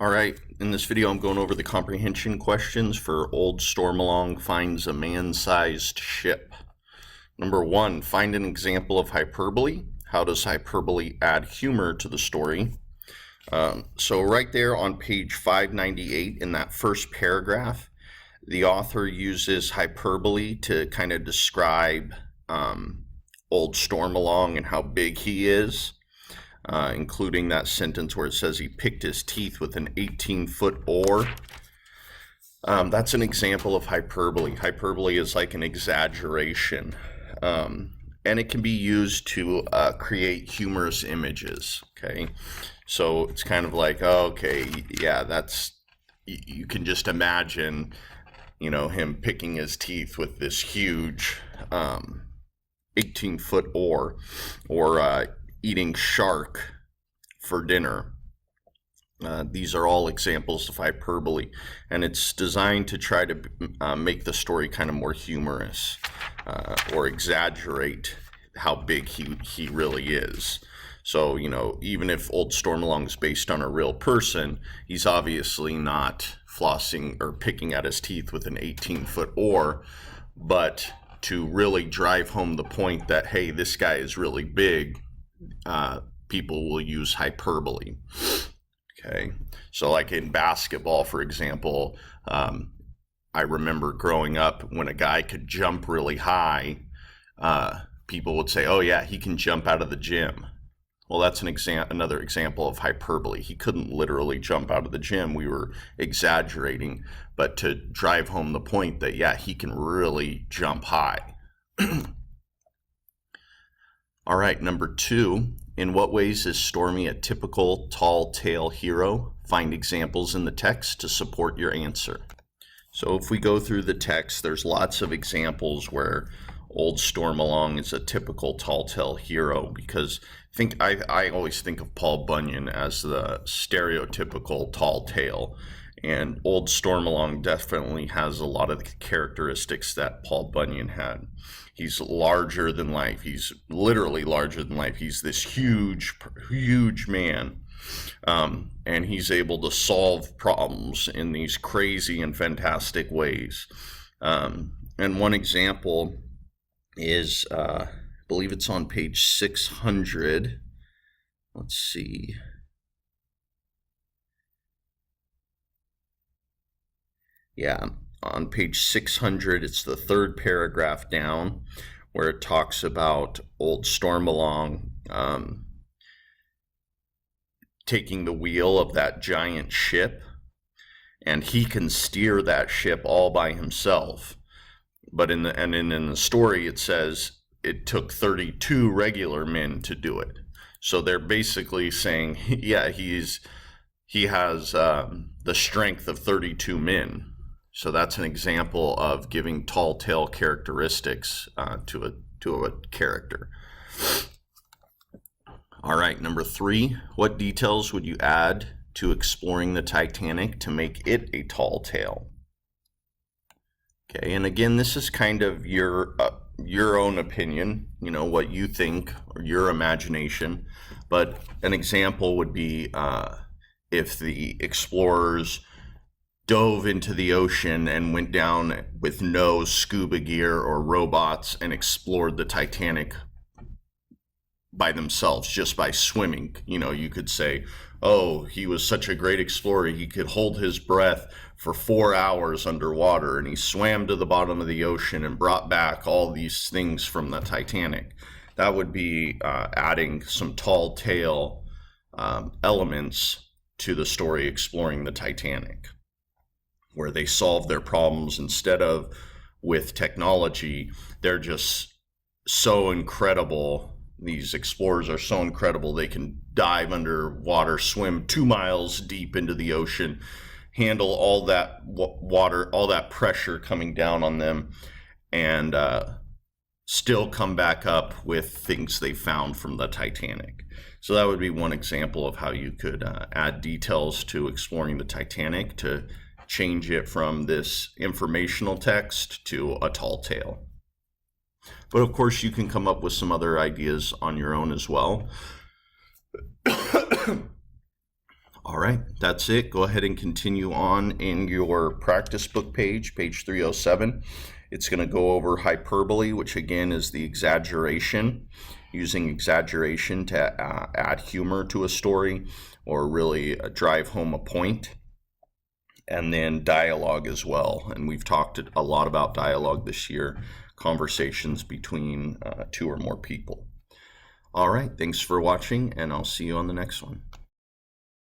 All right, in this video I'm going over the comprehension questions for Old Stormalong finds a man-sized ship. Number 1, find an example of hyperbole. How does hyperbole add humor to the story? So right there on page 598 in that first paragraph, the author uses hyperbole to kind of describe Old Stormalong and how big he is. Including that sentence where it says he picked his teeth with an 18-foot oar. That's an example of hyperbole. Hyperbole is like an exaggeration, and it can be used to create humorous images, okay? So it's kind of like, oh, okay, yeah, you can just imagine, him picking his teeth with this huge 18-foot oar, or eating shark for dinner. These are all examples of hyperbole, and it's designed to try to make the story kind of more humorous, or exaggerate how big he really is. So, even if Old Stormalong is based on a real person, he's obviously not flossing or picking at his teeth with an 18-foot oar, but to really drive home the point that, hey, this guy is really big, people will use hyperbole. Okay, so like in basketball, for example, I remember growing up when a guy could jump really high, people would say, oh yeah, he can jump out of the gym. Well, that's another example of hyperbole. He couldn't literally jump out of the gym. We were exaggerating, but to drive home the point that, yeah, he can really jump high. All right, number 2, in what ways is Stormy a typical tall tale hero? Find examples in the text to support your answer. So if we go through the text, there's lots of examples where Old Stormalong is a typical tall tale hero, because I always think of Paul Bunyan as the stereotypical tall tale, and Old Stormalong definitely has a lot of the characteristics that Paul Bunyan had. He's larger than life. He's literally larger than life. He's this huge man. And he's able to solve problems in these crazy and fantastic ways. And one example is, I believe it's on page 600. Let's see. Yeah, on page 600, it's the third paragraph down, where it talks about Old Stormalong taking the wheel of that giant ship, and he can steer that ship all by himself. But in the story, it says it took 32 regular men to do it. So they're basically saying, yeah, he has the strength of 32 men. So that's an example of giving tall tale characteristics to a character. All right, number 3, what details would you add to exploring the Titanic to make it a tall tale? Okay, and again, this is kind of your own opinion, what you think, or your imagination. But an example would be if the explorers dove into the ocean and went down with no scuba gear or robots and explored the Titanic by themselves, just by swimming. You could say, oh, he was such a great explorer, he could hold his breath for 4 hours underwater, and he swam to the bottom of the ocean and brought back all these things from the Titanic. That would be adding some tall tale elements to the story exploring the Titanic, where they solve their problems instead of with technology. They're just so incredible. These explorers are so incredible. They can dive underwater, swim 2 miles deep into the ocean, handle all that water, all that pressure coming down on them, and still come back up with things they found from the Titanic. So that would be one example of how you could add details to exploring the Titanic to change it from this informational text to a tall tale. But of course, you can come up with some other ideas on your own as well. All right, that's it. Go ahead and continue on in your practice book page 307. It's going to go over hyperbole, which again is the exaggeration, using exaggeration to add humor to a story or really drive home a point. And then dialogue as well. And we've talked a lot about dialogue this year, conversations between two or more people. All right, thanks for watching, and I'll see you on the next one.